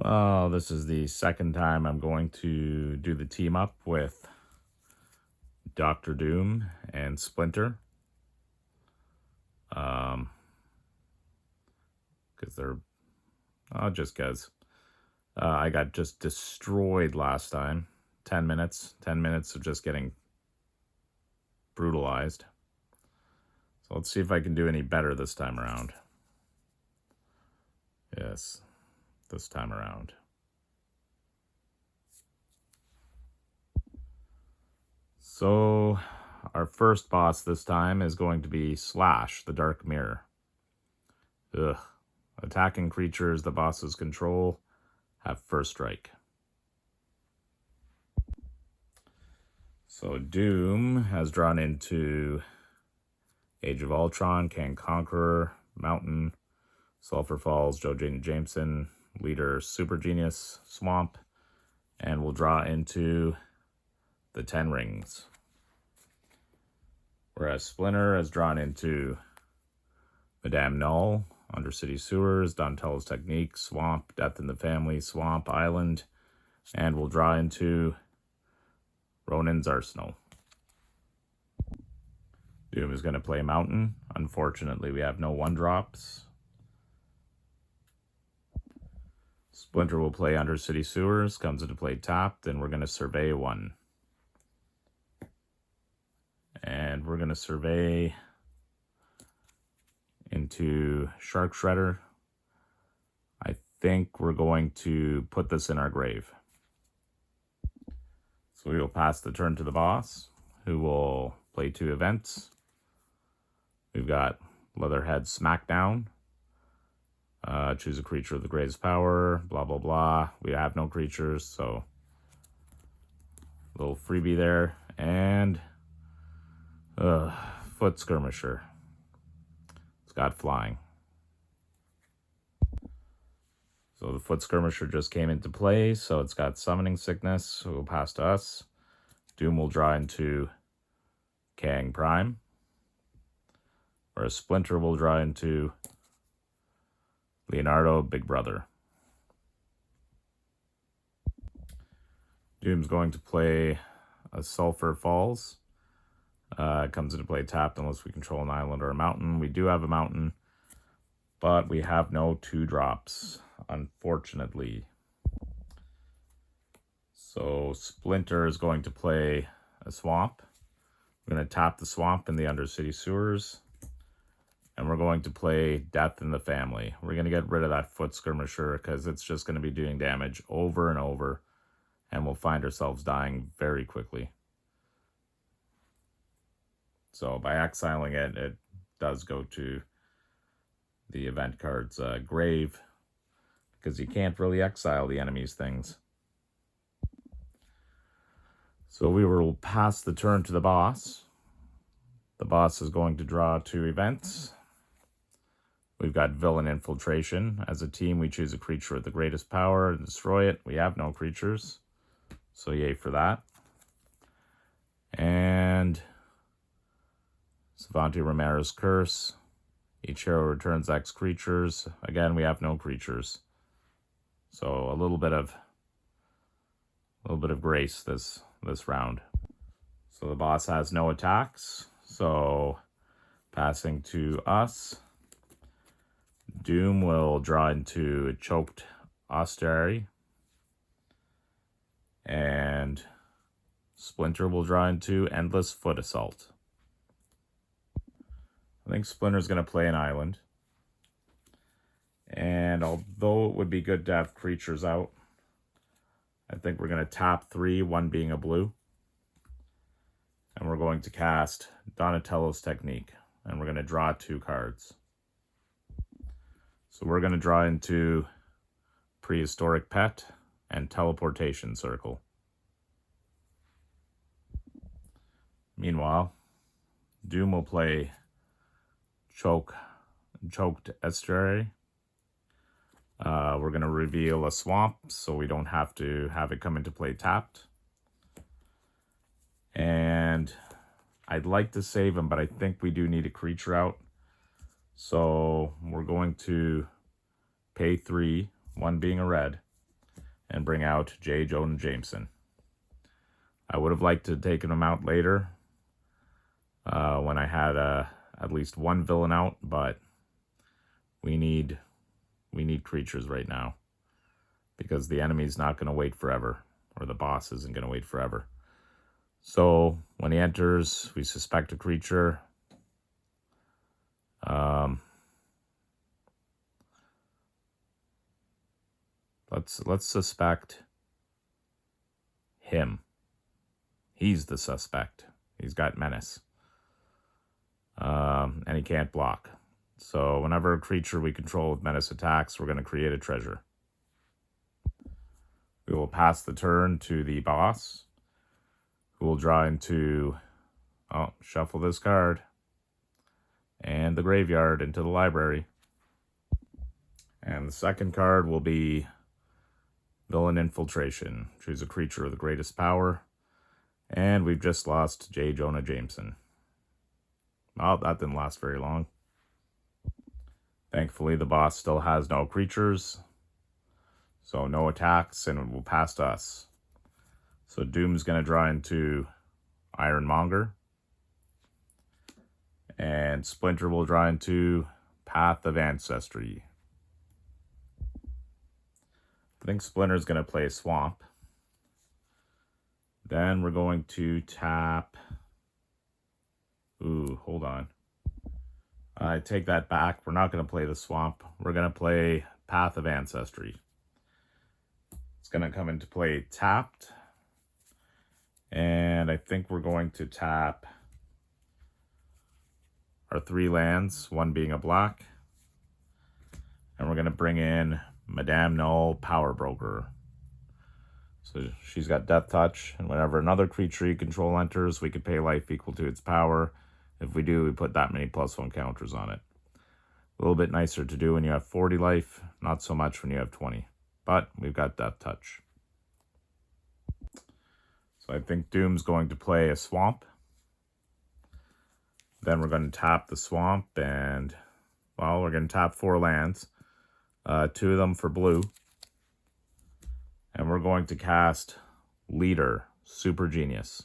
Well, this is the second time I'm going to do the team up with Doctor Doom and Splinter. Because they're, just because I got just destroyed last time. 10 minutes of just getting brutalized. So let's see if I can do any better this time around. Yes, this time around. So our first boss this time is going to be Slash, the Dark Mirror. Ugh. Attacking creatures the bosses control have first strike. So Doom has drawn into Age of Ultron, King Conqueror, Mountain, Sulphur Falls, Joe Jameson, Leader Super Genius, Swamp, and will draw into the 10 Rings. Whereas Splinter has drawn into Madame Null, Undercity Sewers, Donatello's Technique, Swamp, Death in the Family, Swamp, Island, and will draw into Ronin's Arsenal. Doom is going to play Mountain. Unfortunately, we have no 1-drops. Splinter will play Undercity Sewers, comes into play tapped, and we're going to survey 1. And we're going to survey into Shark Shredder. I think we're going to put this in our grave. So we will pass the turn to the boss, who will play 2 events. We've got Leatherhead Smackdown. Choose a creature of the greatest power, blah, blah, blah. We have no creatures, so a little freebie there. And Foot Skirmisher. It's got flying. So the Foot Skirmisher just came into play, so it's got Summoning Sickness, so it will pass to us. Doom will draw into Kang Prime. Whereas Splinter will draw into Leonardo Big Brother. Doom's going to play a Sulphur Falls. Comes into play tapped unless we control an island or a mountain. We do have a mountain, but we have no 2-drops, unfortunately. So Splinter is going to play a Swamp. We're going to tap the Swamp in the Undercity Sewers. And we're going to play Death in the Family. We're going to get rid of that Foot Skirmisher because it's just going to be doing damage over and over. And we'll find ourselves dying very quickly. So by exiling it, it does go to the event card's grave. Because you can't really exile the enemy's things. So we will pass the turn to the boss. The boss is going to draw 2 events. We've got Villain Infiltration. As a team, we choose a creature with the greatest power and destroy it. We have no creatures, so yay for that. And Savante Romero's Curse. Each hero returns X creatures. Again, we have no creatures, so a little bit of grace this round. So the boss has no attacks. So passing to us. Doom will draw into a Choked Ossuary. And Splinter will draw into Endless Foot Assault. I think Splinter's going to play an island. And although it would be good to have creatures out, I think we're going to tap 3, 1 being a blue. And we're going to cast Donatello's Technique. And we're going to draw 2 cards. So we're going to draw into Prehistoric Pet and Teleportation Circle. Meanwhile, Doom will play Choked Estuary. We're going to reveal a Swamp so we don't have to have it come into play tapped. And I'd like to save him, but I think we do need a creature out. So we're going to pay 3, 1 being a red, and bring out J. Jonah Jameson. I would have liked to have taken him out later when I had at least one villain out, but we need creatures right now because the enemy's not going to wait forever, or the boss isn't going to wait forever. So when he enters, we suspect a creature. Let's suspect him. He's the suspect. He's got menace. And he can't block. So whenever a creature we control with menace attacks, we're going to create a treasure. We will pass the turn to the boss, who will draw into, shuffle this card, and the graveyard into the library. And the second card will be Villain Infiltration. Choose a creature of the greatest power. And we've just lost J. Jonah Jameson. Well, that didn't last very long. Thankfully, the boss still has no creatures. So no attacks, and it will pass to us. So Doom's going to draw into Ironmonger. And Splinter will draw into Path of Ancestry. I think Splinter's going to play Swamp. Then we're going to tap... Ooh, hold on. I take that back. We're not going to play the Swamp. We're going to play Path of Ancestry. It's going to come into play tapped. And I think we're going to tap our 3 lands, one being a black. And we're going to bring in Madame Null, Power Broker. So she's got Death Touch, and whenever another creature you control enters, we can pay life equal to its power. If we do, we put that many +1 counters on it. A little bit nicer to do when you have 40 life, not so much when you have 20. But we've got Death Touch. So I think Doom's going to play a Swamp. Then we're going to tap the Swamp, and, well, we're going to tap 4 lands. 2 of them for blue. And we're going to cast Leader, Super Genius.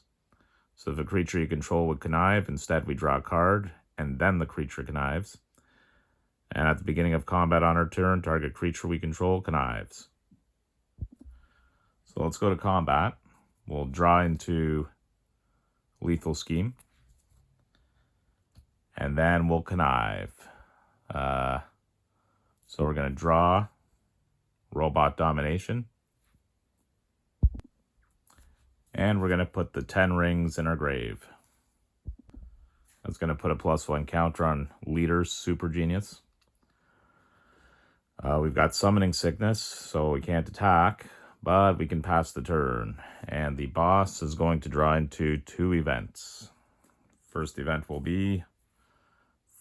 So if a creature you control would connive, instead we draw a card, and then the creature connives. And at the beginning of combat on our turn, target creature we control connives. So let's go to combat. We'll draw into Lethal Scheme. And then we'll connive. So we're going to draw Robot Domination. And we're going to put the 10 rings in our grave. That's going to put a +1 counter on Leader's Super Genius. We've got Summoning Sickness, so we can't attack, but we can pass the turn. And the boss is going to draw into 2 events. First event will be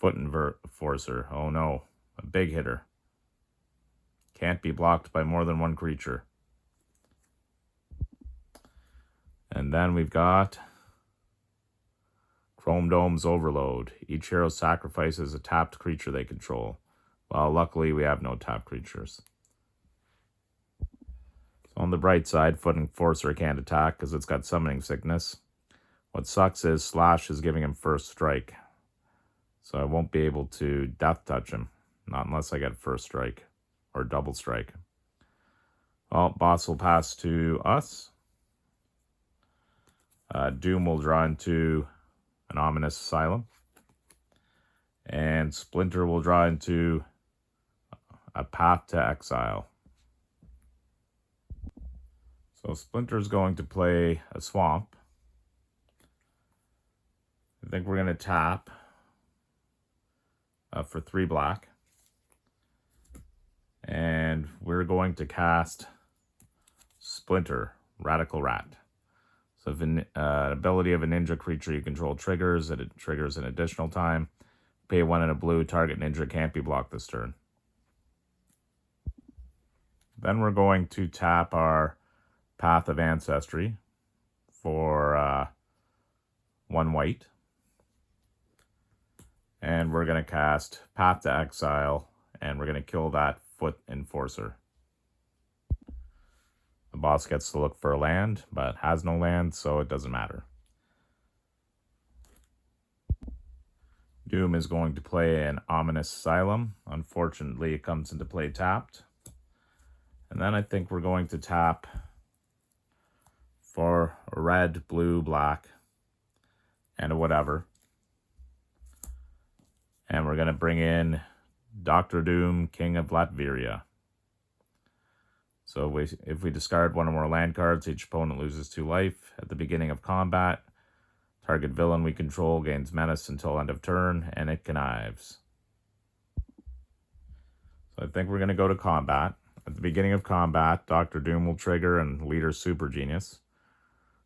Foot Enforcer. Oh no, a big hitter. Can't be blocked by more than 1 creature. And then we've got Chrome Dome's Overload. Each hero sacrifices a tapped creature they control. Well, luckily we have no tapped creatures. So on the bright side, Foot Enforcer can't attack because it's got Summoning Sickness. What sucks is Slash is giving him first strike. So I won't be able to Death Touch him. Not unless I get first strike or double strike. Well, boss will pass to us. Doom will draw into an Ominous Asylum. And Splinter will draw into a Path to Exile. So Splinter's going to play a Swamp. I think we're going to tap for 3 black. And we're going to cast Splinter, Radical Rat. So if an ability of a ninja creature you control triggers, it triggers an additional time. Pay 1 in a blue, target ninja can't be blocked this turn. Then we're going to tap our Path of Ancestry for 1 white. And we're going to cast Path to Exile, and we're going to kill that Foot Enforcer. The boss gets to look for a land, but has no land, so it doesn't matter. Doom is going to play an Ominous Asylum. Unfortunately, it comes into play tapped. And then I think we're going to tap for red, blue, black, and a whatever. And we're going to bring in Doctor Doom, King of Latveria. So if we discard one or more land cards, each opponent loses 2 life. At the beginning of combat, target villain we control gains menace until end of turn, and it connives. So I think we're going to go to combat. At the beginning of combat, Doctor Doom will trigger and Leader Super Genius.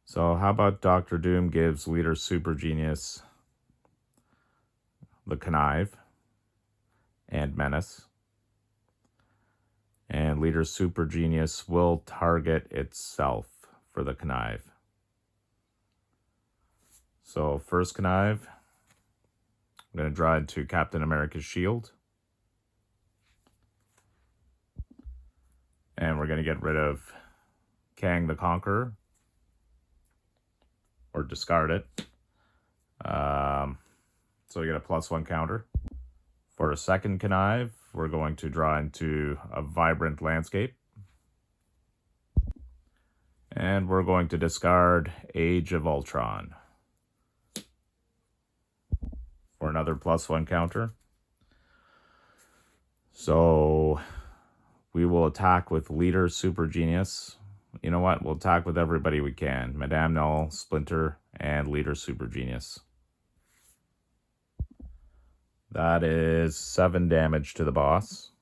So how about Doctor Doom gives Leader Super Genius the connive and menace. And Leader Super Genius will target itself for the connive. So first connive, I'm going to draw into Captain America's shield. And we're going to get rid of Kang the Conqueror. Or discard it. So we get a +1 counter. For a second connive, we're going to draw into a Vibrant Landscape. And we're going to discard Age of Ultron. For another +1 counter. So we will attack with Leader Super Genius. You know what? We'll attack with everybody we can. Madame Null, Splinter, and Leader Super Genius. That is 7 damage to the boss.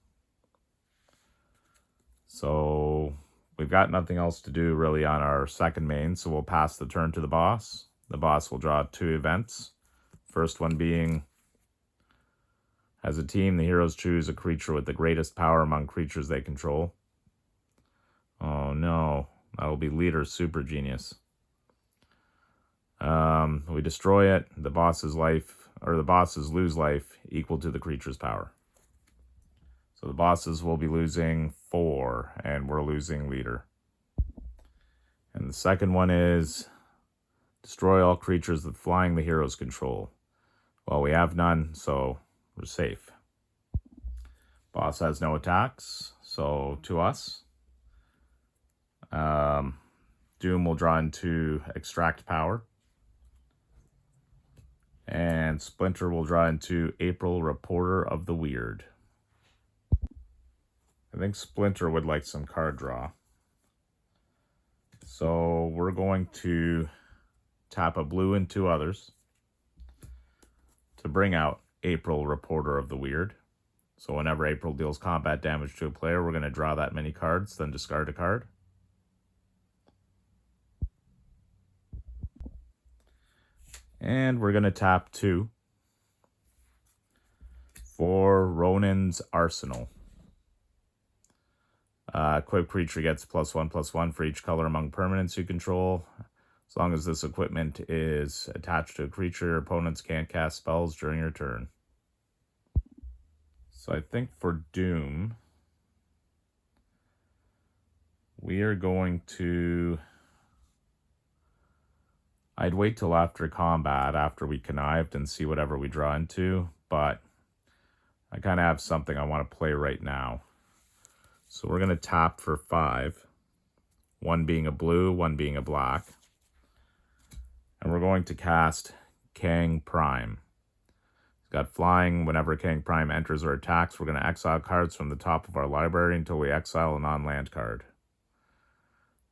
So we've got nothing else to do really on our second main, so we'll pass the turn to the boss. The boss will draw 2 events. First one being, as a team, the heroes choose a creature with the greatest power among creatures they control. Oh no, that'll be Leader Super Genius. We destroy it, the bosses lose life equal to the creature's power. So the bosses will be losing 4, and we're losing Leader. And the second one is, destroy all creatures that flying the heroes control. Well, we have none, so we're safe. Boss has no attacks, so to us. Doom will draw into Extract Power. And Splinter will draw into April, Reporter of the Weird. I think Splinter would like some card draw. So we're going to tap a blue and 2 others to bring out April, Reporter of the Weird. So whenever April deals combat damage to a player, we're going to draw that many cards, then discard a card. And we're going to tap 2 for Ronin's Arsenal. Equipped creature gets +1/+1 for each color among permanents you control. As long as this equipment is attached to a creature, opponents can't cast spells during your turn. So I think for Doom, we are going to... I'd wait till after combat, after we connived, and see whatever we draw into, but I kind of have something I want to play right now. So we're going to tap for 5, 1 being a blue, 1 being a black. And we're going to cast Kang Prime. He's got flying. Whenever Kang Prime enters or attacks, we're going to exile cards from the top of our library until we exile a non-land card.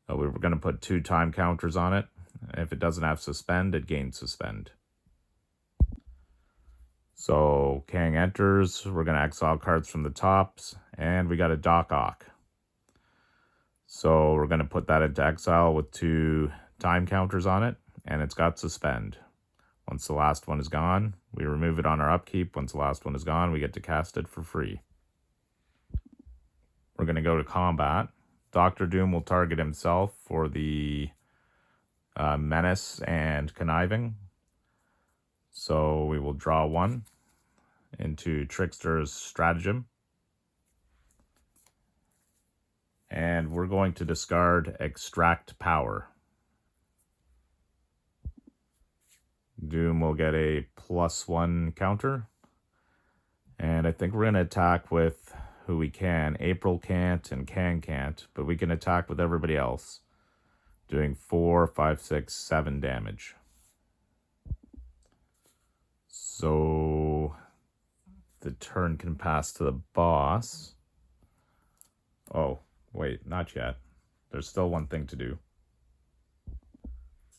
We were going to put 2 time counters on it. If it doesn't have Suspend, it gains Suspend. So Kang enters, we're going to exile cards from the tops, and we got a Doc Ock. So we're going to put that into exile with 2 time counters on it, and it's got Suspend. Once the last one is gone, we remove it on our upkeep. Once the last one is gone, we get to cast it for free. We're going to go to combat. Doctor Doom will target himself for the menace and conniving. So we will draw 1 into Trickster's Stratagem. And And we're going to discard Extract Power. Doom will get a +1 counter. And I think we're going to attack with who we can. April can't and can't, but we can attack with everybody else, doing 4, 5, 6, 7 damage. So the turn can pass to the boss. Oh, wait, not yet. There's still one thing to do.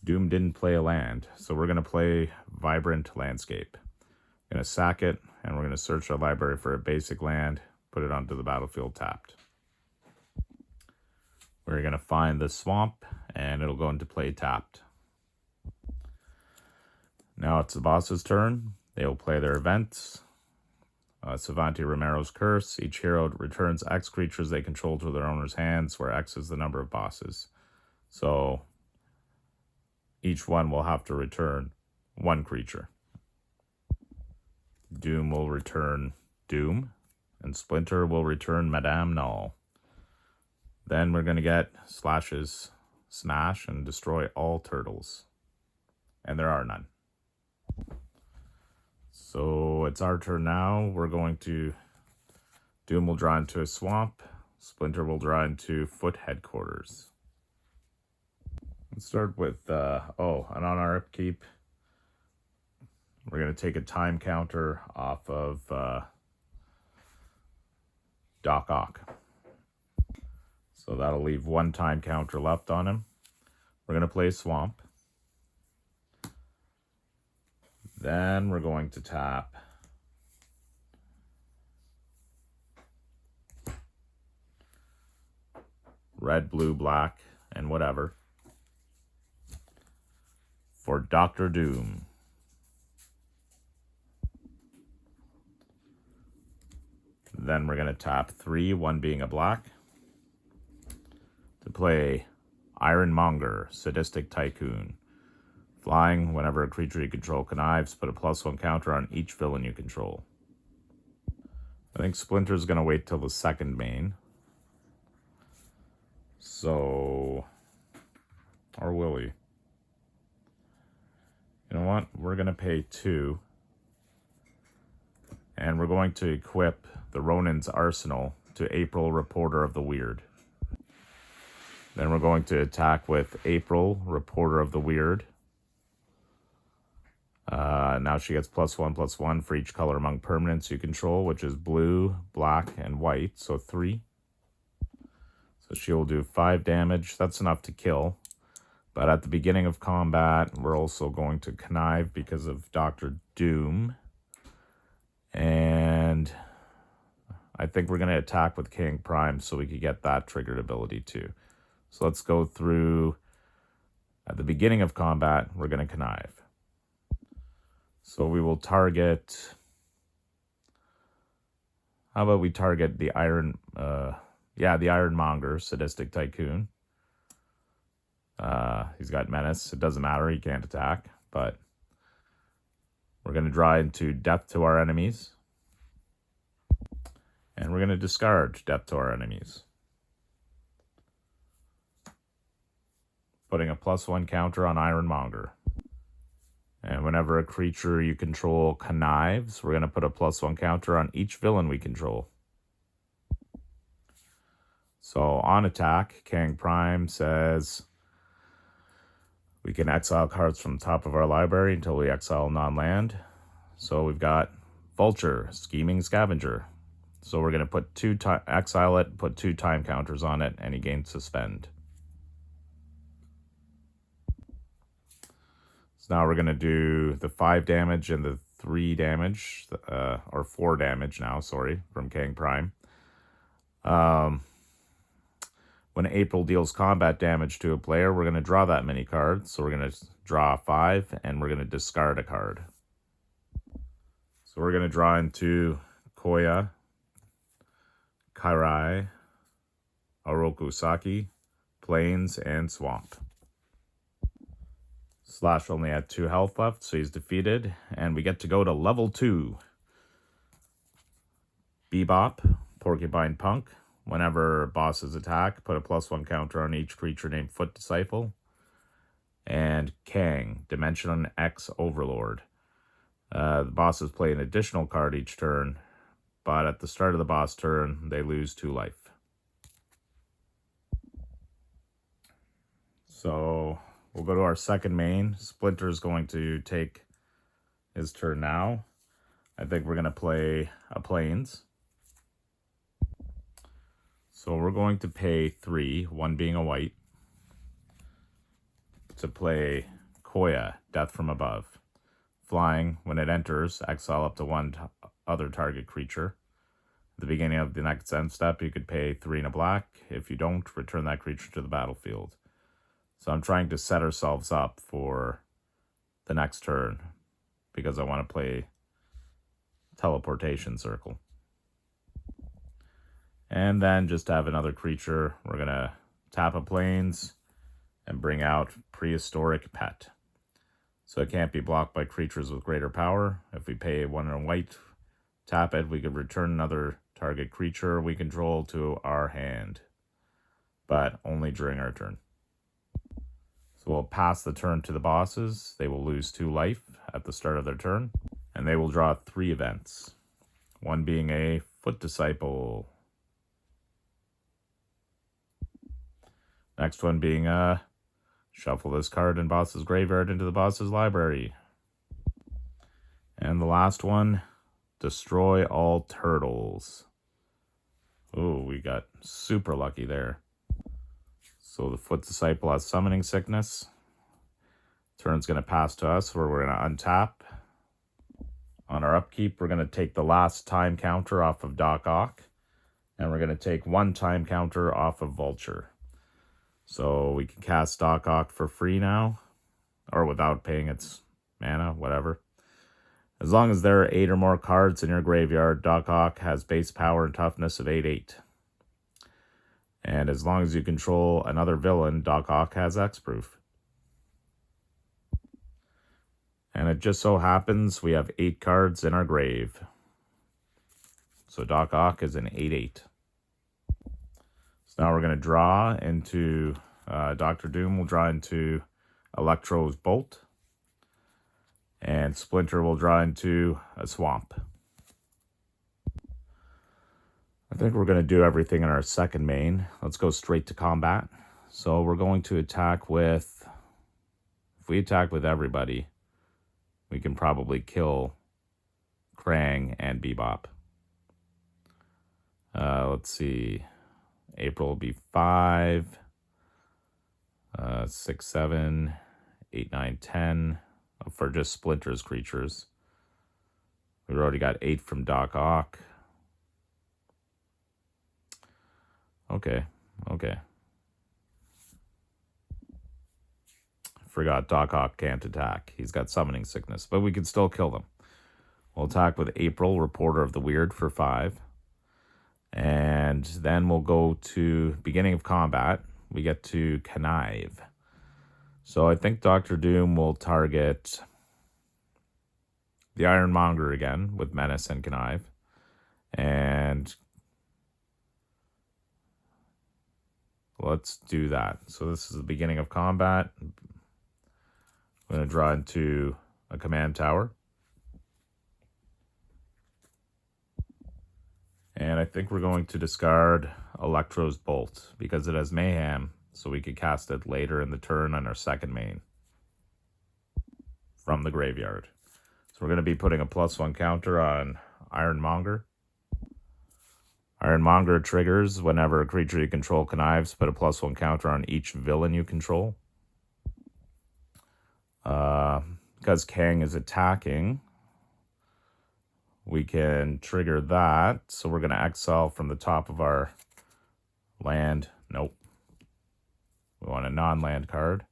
Doom didn't play a land, so we're going to play Vibrant Landscape. Going to sack it, and we're going to search our library for a basic land, put it onto the battlefield tapped. We're going to find the swamp, and it'll go into play tapped. Now it's the boss's turn. They will play their events. Savanti Romero's Curse. Each hero returns X creatures they control to their owner's hands, where X is the number of bosses. So each one will have to return 1 creature. Doom will return Doom, and Splinter will return Madame Null. Then we're going to get Slash's Smash and destroy all turtles. And there are none. So it's our turn now. We're going to... Doom will draw into a swamp. Splinter will draw into Foot Headquarters. Let's start with... and on our upkeep, we're going to take a time counter off of Doc Ock. So that'll leave 1 time counter left on him. We're going to play Swamp. Then we're going to tap red, blue, black, and whatever for Doctor Doom. Then we're going to tap 3, 1 being a black, to play Ironmonger, Sadistic Tycoon. Flying, whenever a creature you control connives, put a +1 counter on each villain you control. I think Splinter's going to wait till the second main. So, or will he? You know what? We're going to pay 2. And we're going to equip the Ronin's Arsenal to April, Reporter of the Weird. Then we're going to attack with April, Reporter of the Weird. Now she gets +1/+1 for each color among permanents you control, which is blue, black, and white, so 3. So she will do 5 damage. That's enough to kill. But at the beginning of combat, we're also going to connive because of Dr. Doom. And I think we're going to attack with King Prime so we can get that triggered ability too. So let's go through. At the beginning of combat, we're going to connive. So we will target... How about we target the the Ironmonger, Sadistic Tycoon. He's got Menace. It doesn't matter, he can't attack, but we're going to draw into Death to our enemies. And we're going to discard Death to our enemies, putting a +1 counter on Ironmonger. And whenever a creature you control connives, we're going to put a +1 counter on each villain we control. So on attack, King Prime says we can exile cards from the top of our library until we exile non-land. So we've got Vulture, Scheming Scavenger. So we're going to put exile it, put 2 time counters on it, and he gains Suspend. So now we're going to do the 5 damage and the 3 damage, or 4 damage now, sorry, from King Prime. When April deals combat damage to a player, we're going to draw that many cards. So we're going to draw 5, and we're going to discard a card. So we're going to draw into Koya, Kairai, Orokusaki, Plains, and Swamp. Slash only had 2 health left, so he's defeated. And we get to go to level 2. Bebop, Porcupine Punk, whenever bosses attack, put a +1 counter on each creature named Foot Disciple. And Kang, Dimension X Overlord. The bosses play an additional card each turn, but at the start of the boss turn, they lose 2 life. So we'll go to our second main. Splinter's going to take his turn now. I think we're going to play a Plains. So we're going to pay 3, 1 being a white, to play Koya, Death from Above. Flying, when it enters, exile up to 1 other target creature. At the beginning of the next end step, you could pay 3 and a black. If you don't, return that creature to the battlefield. So I'm trying to set ourselves up for the next turn because I want to play Teleportation Circle. And then just have another creature. We're going to tap a Plains and bring out Prehistoric Pet. So it can't be blocked by creatures with greater power. If we pay 1 and a white, tap it, we could return another target creature we control to our hand, but only during our turn. So we'll pass the turn to the bosses. They will lose 2 life at the start of their turn, and they will draw 3 events. 1 being a Foot Disciple. Next one being a shuffle this card in boss's graveyard into the boss's library. And the last one, destroy all turtles. Oh, we got super lucky there. So the Foot Disciple has Summoning Sickness. Turn's going to pass to us where we're going to untap. On our upkeep, we're going to take the last time counter off of Doc Ock. And we're going to take 1 time counter off of Vulture. So we can cast Doc Ock for free now, or without paying its mana, whatever. As long as there are 8 or more cards in your graveyard, Doc Ock has base power and toughness of 8/8. And as long as you control another villain, Doc Ock has X-Proof. And it just so happens we have 8 cards in our grave. So Doc Ock is an 8/8. Now we're going to draw into Dr. Doom will draw into Electro's Bolt. And Splinter will draw into a Swamp. I think we're going to do everything in our second main. Let's go straight to combat. So we're going to attack with... If we attack with everybody, we can probably kill Krang and Bebop. Let's see... April will be 5, 6, 7, 8, 9, 10 for just Splinter's creatures. We've already got 8 from Doc Ock. Okay. Forgot Doc Ock can't attack. He's got Summoning Sickness, but we can still kill them. We'll attack with April, Reporter of the Weird, for 5. And then we'll go to beginning of combat. We get to Connive. So I think Dr. Doom will target the Ironmonger again with Menace and Connive. And let's do that. So this is the beginning of combat. I'm going to draw into a command tower. And I think we're going to discard Electro's Bolt because it has Mayhem, so we could cast it later in the turn on our second main from the graveyard. So we're going to be putting a +1 counter on Ironmonger. Ironmonger triggers whenever a creature you control connives, put a +1 counter on each villain you control. Because Kang is attacking, we can trigger that. So we're going to exile from the top of our land. Nope. We want a non-land card.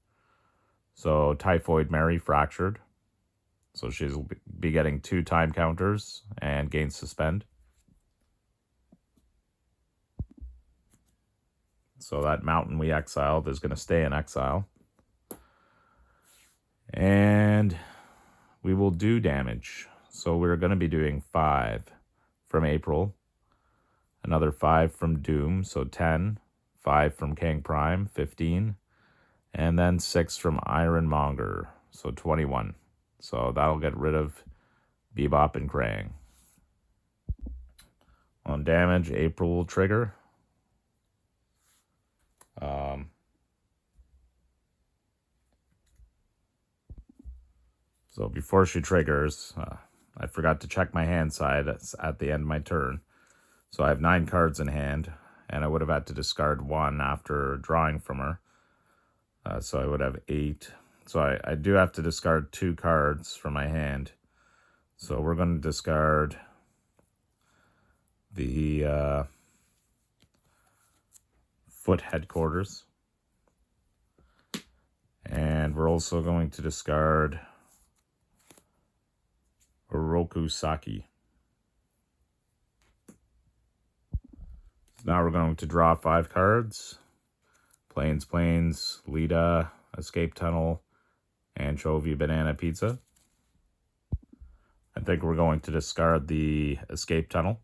So Typhoid Mary, Fractured. So she'll be getting 2 time counters and gain Suspend. So that mountain we exiled is going to stay in exile. And we will do damage. So we're going to be doing 5 from April. another 5 from Doom, so 10, 5 from King Prime, 15, and then 6 from Ironmonger, so 21. So that'll get rid of Bebop and Krang. On damage, April will trigger. So before she triggers, I forgot to check my hand side at the end of my turn. So I have 9 cards in hand, and I would have had to discard 1 after drawing from her. So I would have 8. So I do have to discard 2 cards from my hand. So we're going to discard the Foot Headquarters. And we're also going to discard Oroku Saki. So now we're going to draw 5 cards. Plains, Lita, Escape Tunnel, Anchovy Banana Pizza. I think we're going to discard the Escape Tunnel.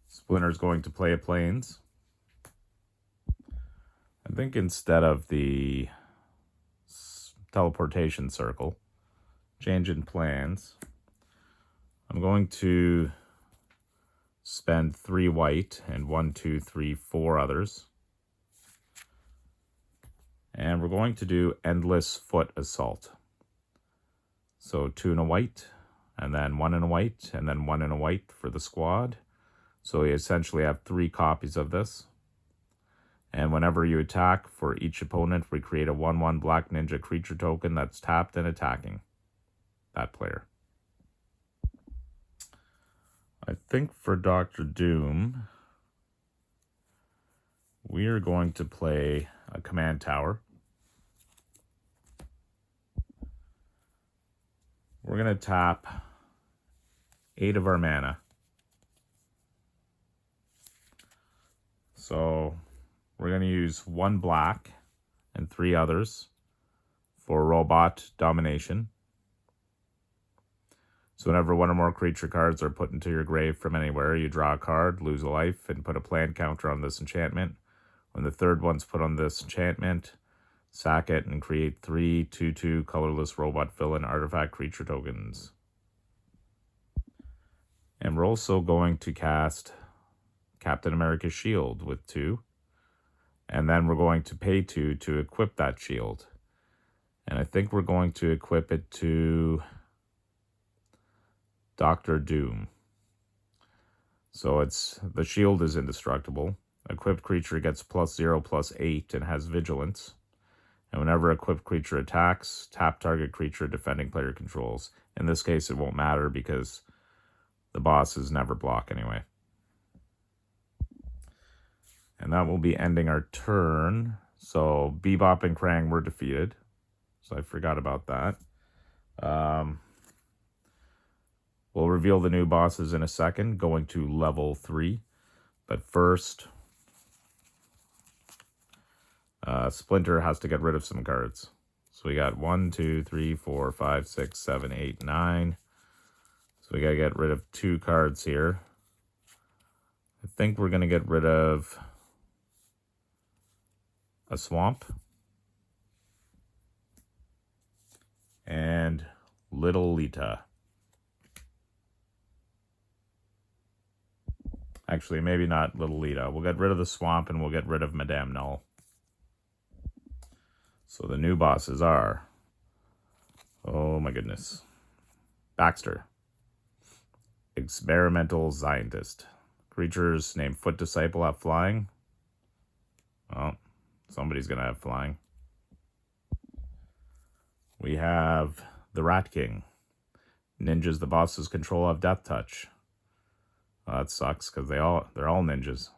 Splinter's going to play a Plains. I think instead of the Teleportation Circle, change in plans, I'm going to spend 3 white and 1, 2, 3, 4 others. And we're going to do Endless Foot Assault. So 2 in a white, and then 1 in a white, and then 1 in a white for the squad. So you essentially have 3 copies of this. And whenever you attack, for each opponent, we create a 1/1 Black Ninja creature token that's tapped and attacking that player. I think for Doctor Doom, we are going to play a command tower. We're going to tap 8 of our mana. So we're going to use 1 black and 3 others for Robot Domination. So whenever 1 or more creature cards are put into your grave from anywhere, you draw a card, lose a life, and put a plan counter on this enchantment. When the 3rd one's put on this enchantment, sack it and create 3 2/2 colorless robot villain artifact creature tokens. And we're also going to cast Captain America's Shield with 2. And then we're going to pay 2 to equip that shield. And I think we're going to equip it to Doctor Doom. So the shield is indestructible. Equipped creature gets +0/+8 and has vigilance. And whenever equipped creature attacks, tap target creature defending player controls. In this case, it won't matter because the bosses never block anyway. And that will be ending our turn. So Bebop and Krang were defeated. So I forgot about that. We'll reveal the new bosses in a second, going to level 3. But first, Splinter has to get rid of some cards. So we got 1, 2, 3, 4, 5, 6, 7, 8, 9. So we got to get rid of 2 cards here. I think we're going to get rid of a Swamp and Little Lita. Actually, maybe not Little Lita. We'll get rid of the Swamp and we'll get rid of Madame Null. So the new bosses are, oh my goodness, Baxter, Experimental Scientist. Creatures named Foot Disciple have flying. Well, somebody's going to have flying. We have the Rat King. Ninjas the bosses control have Death Touch. Well, that sucks because they're all ninjas.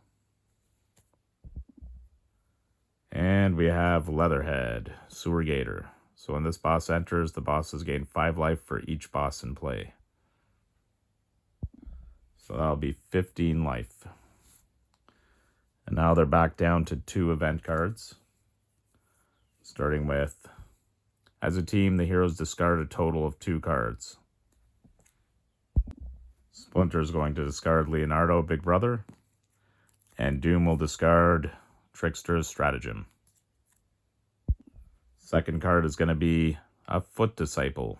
And we have Leatherhead, Sewer Gator. So when this boss enters, the bosses gain 5 life for each boss in play. So that'll be 15 life. And now they're back down to 2 event cards. Starting with, as a team, the heroes discard a total of 2 cards. Splinter is going to discard Leonardo, Big Brother. And Doom will discard Trickster's Stratagem. Second card is going to be a Foot Disciple.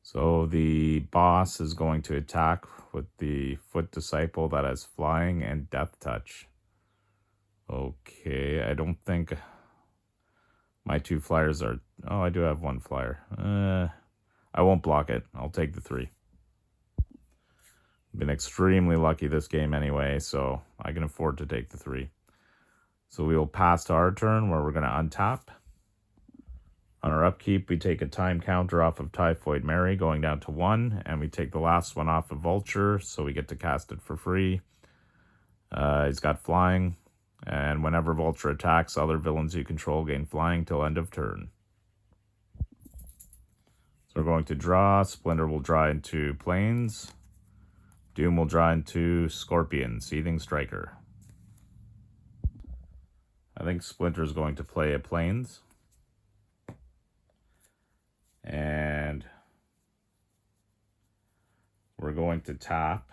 So the boss is going to attack with the Foot Disciple that has Flying and Death Touch. Okay, I don't think my 2 flyers are... Oh, I do have 1 flyer. I won't block it. I'll take the 3. Been extremely lucky this game anyway, so I can afford to take the 3. So we will pass to our turn, where we're going to untap. On our upkeep, we take a time counter off of Typhoid Mary, going down to 1, and we take the last one off of Vulture, so we get to cast it for free. He's got Flying, and whenever Vulture attacks, other villains you control gain Flying till end of turn. So we're going to draw. Splinter will draw into Plains. Doom will draw into Scorpion, Seething Striker. I think Splinter is going to play a Plains. And we're going to tap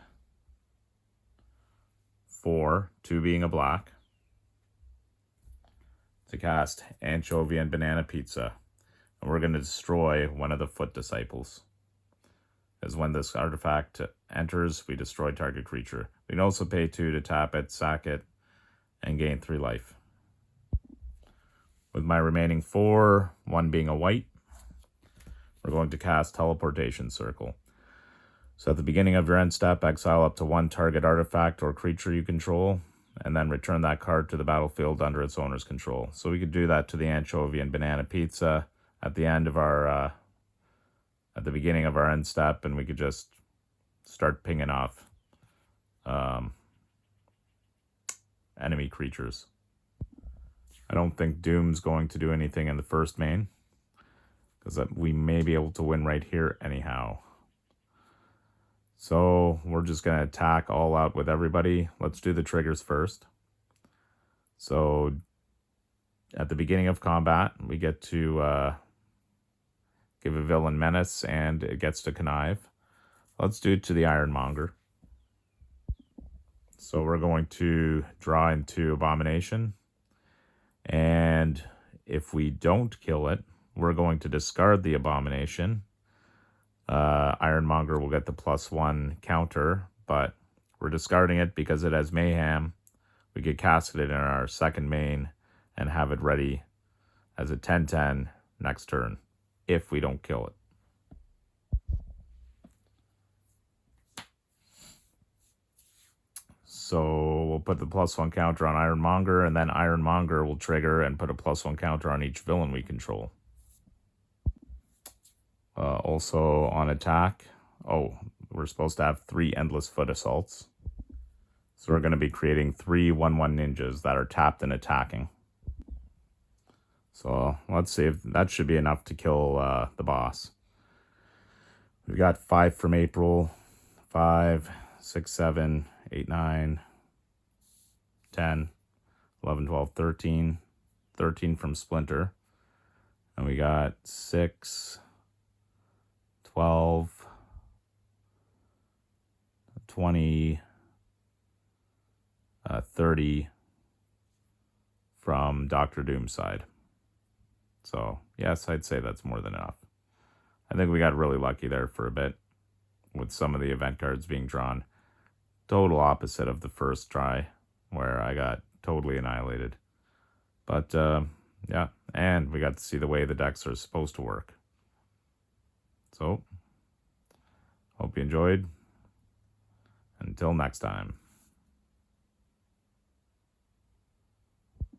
for 2 being a black to cast Anchovy and Banana Pizza. And we're going to destroy one of the Foot Disciples. As when this artifact enters, we destroy target creature. We can also pay 2 to tap it, sack it, and gain 3 life. With my remaining 4, 1 being a white, we're going to cast Teleportation Circle. So at the beginning of your end step, exile up to 1 target artifact or creature you control, and then return that card to the battlefield under its owner's control. So we could do that to the Anchovy and Banana Pizza at the end of our, at the beginning of our end step, and we could just start pinging off enemy creatures. I don't think Doom's going to do anything in the first main, because we may be able to win right here anyhow. So we're just going to attack all out with everybody. Let's do the triggers first. So at the beginning of combat, we get to give a villain menace, and it gets to connive. Let's do it to the Ironmonger. So we're going to draw into Abomination. And if we don't kill it, we're going to discard the Abomination. Ironmonger will get the +1 counter, but we're discarding it because it has Mayhem. We could cast it in our second main and have it ready as a 10/10 next turn if we don't kill it. So we'll put the +1 counter on Ironmonger, and then Ironmonger will trigger and put a +1 counter on each villain we control. Also on attack, we're supposed to have 3 Endless Foot Assaults. So we're going to be creating 3 1/1 ninjas that are tapped and attacking. So let's see if that should be enough to kill the boss. We've got 5 from April, 5, 6, 7, 8, 9, 10, 11, 12, 13. 13 from Splinter. And we got 6, 12, 20, 30 from Doctor Doom's side. So, yes, I'd say that's more than enough. I think we got really lucky there for a bit with some of the event cards being drawn. Total opposite of the first try, where I got totally annihilated. But, yeah, and we got to see the way the decks are supposed to work. So, hope you enjoyed. Until next time.